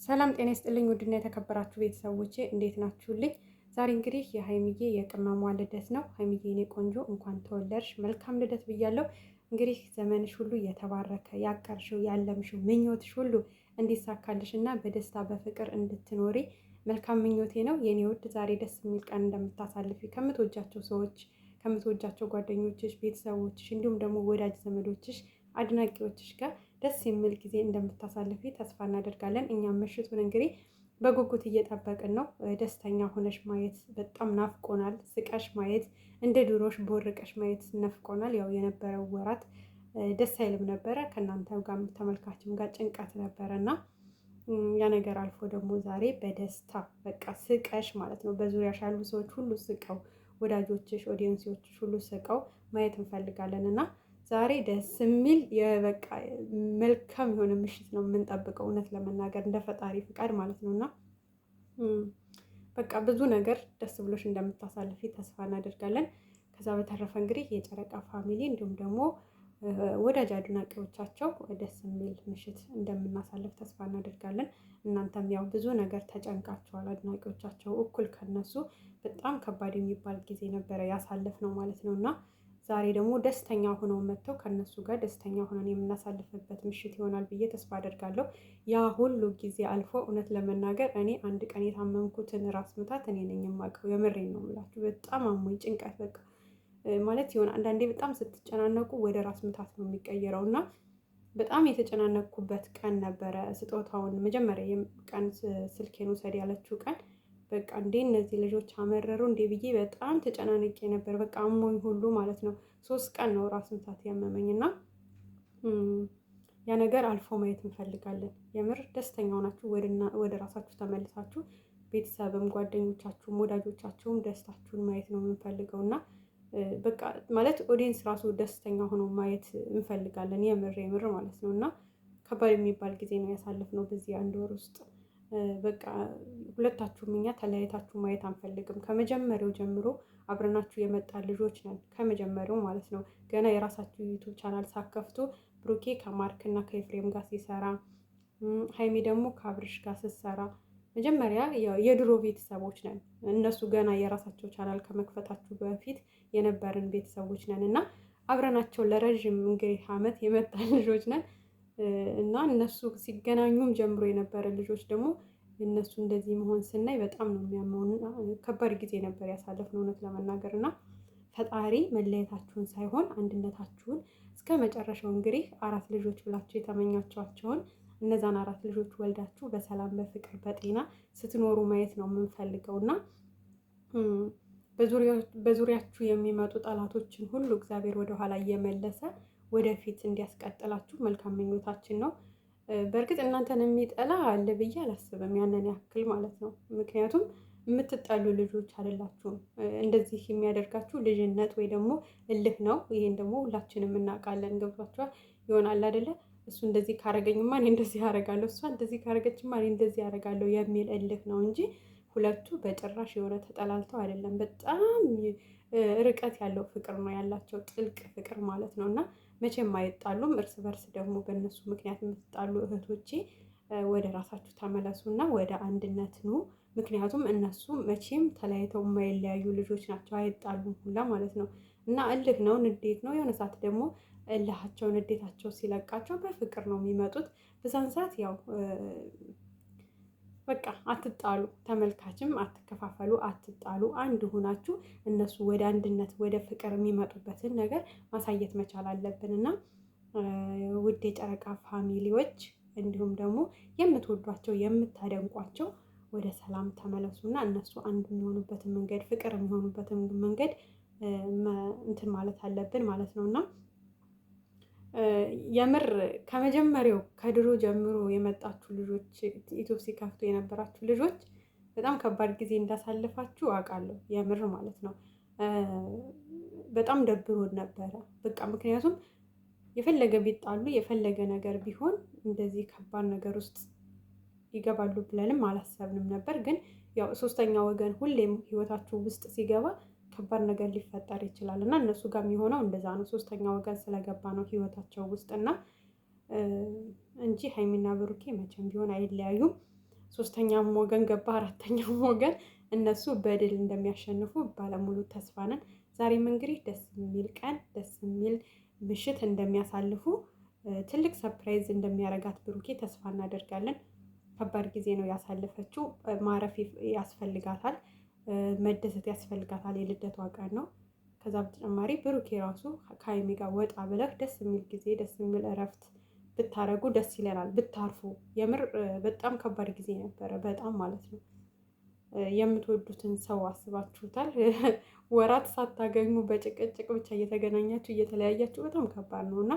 ሰላም ጤና ይስጥልኝ ውድና የተከበራችሁ ቤተሰቦቼ እንዴት ናችሁልኝ? ዛሬ እንግዲህ የሀይሚዬ የቅመሟ ልደት ነው። ሀይሚዬ የኔ ቆንጆ እንኳን ተወለድሽ፣ መልካም ልደት ብያለሁ። እንግዲህ ዘመንሽ ሁሉ የተባረከ ያቀርሽው ያለምሽው ምኞትሽ ሁሉ እንዲሳካልሽ እና በደስታ በፍቅር እንድትኖሪ መልካም ምኞቴ ነው የኔ ውድ። ዛሬ ደስ የሚል ቀን እንደምታሳልፊ ከምትወጃቸው ሰዎች ከምትወጃቸው ጓደኞችሽ፣ ቤተሰቦችሽ እንዲሁም ደግሞ ወዳጅ ዘመዶችሽ አድናቂዎችሽ ጋር ደስ የሚል ጊዜ እንደምታሳልፊ ተስፋ እናደርጋለን። እኛም ምሽቱን እንግዲህ በጉጉት እየጠበቅን ነው። ደስተኛ ሆነሽ ማየት በጣም ናፍቆናል። ስቀሽ ማየት እንደ ድሮሽ ቦርቀሽ ማየት ነፍቆናል። ያው የነበረው ወራት ደስ አይልም ነበረ። ከእናንተ ጋር ተመልካችም ጋር ጭንቀት ነበረ እና ያ ነገር አልፎ ደግሞ ዛሬ በደስታ በቃ ስቀሽ ማለት ነው። በዙሪያሽ ያሉ ሰዎች ሁሉ ስቀው፣ ወዳጆችሽ ኦዲየንሶችሽ ሁሉ ስቀው ማየት እንፈልጋለን እና ዛሬ ደስ የሚል የበቃ መልካም የሆነ ምሽት ነው የምንጠብቀው፣ እውነት ለመናገር እንደ ፈጣሪ ፍቃድ ማለት ነው። እና በቃ ብዙ ነገር ደስ ብሎሽ እንደምታሳልፊ ተስፋ እናደርጋለን። ከዛ በተረፈ እንግዲህ የጨረቃ ፋሚሊ እንዲሁም ደግሞ ወዳጅ አድናቂዎቻቸው ደስ የሚል ምሽት እንደምናሳልፍ ተስፋ እናደርጋለን። እናንተም ያው ብዙ ነገር ተጨንቃችኋል። አድናቂዎቻቸው እኩል ከነሱ በጣም ከባድ የሚባል ጊዜ ነበረ ያሳልፍ ነው ማለት ነው እና ዛሬ ደግሞ ደስተኛ ሆነው መጥተው ከነሱ ጋር ደስተኛ ሆነን የምናሳልፍበት ምሽት ይሆናል ብዬ ተስፋ አደርጋለሁ። ያ ሁሉ ጊዜ አልፎ እውነት ለመናገር እኔ አንድ ቀን የታመምኩትን ራስ ምታት እኔ ነኝ የማውቀው። የምሬን ነው የምላችሁ። በጣም አሞኝ ጭንቀት በቃ ማለት የሆነ አንዳንዴ በጣም ስትጨናነቁ ወደ ራስ ምታት ነው የሚቀየረው እና በጣም የተጨናነቅኩበት ቀን ነበረ። ስጦታውን መጀመሪያ ቀን ስልኬን ውሰድ ያለችው ቀን በቃ እንዴ እነዚህ ልጆች አመረሩ እንዴ ብዬ በጣም ተጨናንቄ ነበር። በቃ አሞኝ ሁሉ ማለት ነው። 3 ቀን ነው ራስ ምታት ያመመኝ እና ያ ነገር አልፎ ማየት እንፈልጋለን። የምር ደስተኛ ሆናችሁ ወደ ራሳችሁ ተመልሳችሁ ቤተሰብም ጓደኞቻችሁም ወዳጆቻችሁም ደስታችሁን ማየት ነው የምንፈልገው እና በቃ ማለት ኦዲየንስ ራሱ ደስተኛ ሆኖ ማየት እንፈልጋለን። የምር ማለት ነው እና ከባድ የሚባል ጊዜ ነው ያሳለፍነው በዚህ 1 ወር ውስጥ። በቃ ሁለታችሁም እኛ ተለያይታችሁ ማየት አንፈልግም። ከመጀመሪያው ጀምሮ አብረናችሁ የመጣ ልጆች ነን። ከመጀመሪያው ማለት ነው። ገና የራሳችሁ ዩቱብ ቻናል ሳከፍቱ ብሩኬ ከማርክ እና ከኤፍሬም ጋር ሲሰራ፣ ሀይሚ ደግሞ ከአብርሽ ጋር ስትሰራ መጀመሪያ የድሮ ቤተሰቦች ነን። እነሱ ገና የራሳቸው ቻናል ከመክፈታችሁ በፊት የነበርን ቤተሰቦች ነን እና አብረናቸው ለረዥም እንግዲህ ዓመት የመጣን ልጆች ነን እና እነሱ ሲገናኙም ጀምሮ የነበረ ልጆች ደግሞ እነሱ እንደዚህ መሆን ስናይ በጣም ነው የሚያመውና ከባድ ጊዜ ነበር ያሳለፍነው እውነት ለመናገር እና ፈጣሪ መለየታችሁን ሳይሆን አንድነታችሁን እስከ መጨረሻው እንግዲህ 4 ልጆች ብላችሁ የተመኛችኋቸውን እነዛን 4 ልጆች ወልዳችሁ በሰላም በፍቅር በጤና ስትኖሩ ማየት ነው የምንፈልገው እና በዙሪያችሁ የሚመጡ ጠላቶችን ሁሉ እግዚአብሔር ወደኋላ እየመለሰ ወደፊት እንዲያስቀጥላችሁ መልካም ምኞታችን ነው። በእርግጥ እናንተን የሚጠላ አለ ብዬ አላስብም፣ ያንን ያክል ማለት ነው። ምክንያቱም የምትጣሉ ልጆች አይደላችሁም። እንደዚህ የሚያደርጋችሁ ልጅነት ወይ ደግሞ እልህ ነው። ይሄን ደግሞ ሁላችንም እናውቃለን። ገብቷችኋል ይሆናል አይደለ? እሱ እንደዚህ ካረገኝማ እኔ እንደዚህ አደርጋለሁ፣ እሷ እንደዚህ ካረገችማ እኔ እንደዚህ አደርጋለሁ የሚል እልህ ነው እንጂ ሁለቱ በጭራሽ የሆነ ተጠላልተው አይደለም። በጣም ርቀት ያለው ፍቅር ነው ያላቸው፣ ጥልቅ ፍቅር ማለት ነው እና መቼም አይጣሉም። እርስ በርስ ደግሞ በእነሱ ምክንያት የምትጣሉ እህቶቼ ወደ ራሳችሁ ተመለሱ እና ወደ አንድነት ኑ። ምክንያቱም እነሱ መቼም ተለያይተው የማይለያዩ ልጆች ናቸው፣ አይጣሉም ሁላ ማለት ነው እና እልህ ነው፣ ንዴት ነው። የሆነ ሰዓት ደግሞ እልሃቸው ንዴታቸው ሲለቃቸው በፍቅር ነው የሚመጡት። በዛን ሰዓት ያው በቃ አትጣሉ፣ ተመልካችም አትከፋፈሉ፣ አትጣሉ። አንድ ሆናችሁ እነሱ ወደ አንድነት ወደ ፍቅር የሚመጡበትን ነገር ማሳየት መቻል አለብን እና ውድ የጨረቃ ፋሚሊዎች እንዲሁም ደግሞ የምትወዷቸው የምታደንቋቸው ወደ ሰላም ተመለሱና እነሱ አንድ የሚሆኑበትን መንገድ ፍቅር የሚሆኑበትን መንገድ እንትን ማለት አለብን ማለት ነው እና የምር ከመጀመሪያው ከድሮ ጀምሮ የመጣችሁ ልጆች ዩቲዩብ ሲከፍቱ የነበራችሁ ልጆች በጣም ከባድ ጊዜ እንዳሳልፋችሁ አውቃለሁ። የምር ማለት ነው። በጣም ደብሮን ነበረ በቃ ምክንያቱም የፈለገ ቢጣሉ የፈለገ ነገር ቢሆን እንደዚህ ከባድ ነገር ውስጥ ይገባሉ ብለንም አላሰብንም ነበር። ግን ያው 3ኛ ወገን ሁሌም ህይወታችሁ ውስጥ ሲገባ ከባድ ነገር ሊፈጠር ይችላል እና እነሱ ጋር የሚሆነው እንደዛ ነው። 3ኛ ወገን ስለገባ ነው ህይወታቸው ውስጥ እና እንጂ ሀይሚና ብሩኬ መቼም ቢሆን አይለያዩም። ሶስተኛም ወገን ገባ፣ አራተኛም ወገን እነሱ በድል እንደሚያሸንፉ ባለሙሉ ተስፋ ነን። ዛሬም እንግዲህ ደስ የሚል ቀን ደስ የሚል ምሽት እንደሚያሳልፉ ትልቅ ሰርፕራይዝ እንደሚያረጋት ብሩኬ ተስፋ እናደርጋለን። ከባድ ጊዜ ነው ያሳለፈችው። ማረፍ ያስፈልጋታል፣ መደሰት ያስፈልጋታል። የልደቷ ቀን ነው። ከዛ በተጨማሪ ብሩኬ ራሱ ከሀይሚ ጋር ወጣ ብለህ ደስ የሚል ጊዜ ደስ የሚል እረፍት ብታረጉ ደስ ይለናል። ብታርፉ የምር በጣም ከባድ ጊዜ ነበረ፣ በጣም ማለት ነው። የምትወዱትን ሰው አስባችሁታል? ወራት ሳታገኙ በጭቅጭቅ ብቻ እየተገናኛችሁ እየተለያያችሁ በጣም ከባድ ነው እና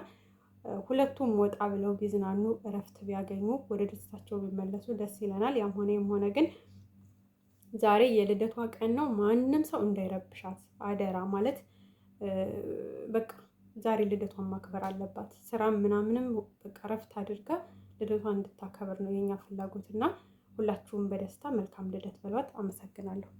ሁለቱም ወጣ ብለው ቢዝናኑ እረፍት ቢያገኙ ወደ ደስታቸው ቢመለሱ ደስ ይለናል። ያም ሆነ ግን ዛሬ የልደቷ ቀን ነው። ማንም ሰው እንዳይረብሻት አደራ። ማለት በቃ ዛሬ ልደቷን ማክበር አለባት። ስራም ምናምንም በቃ እረፍት አድርጋ ልደቷን እንድታከብር ነው የኛ ፍላጎት እና ሁላችሁም በደስታ መልካም ልደት በሏት። አመሰግናለሁ።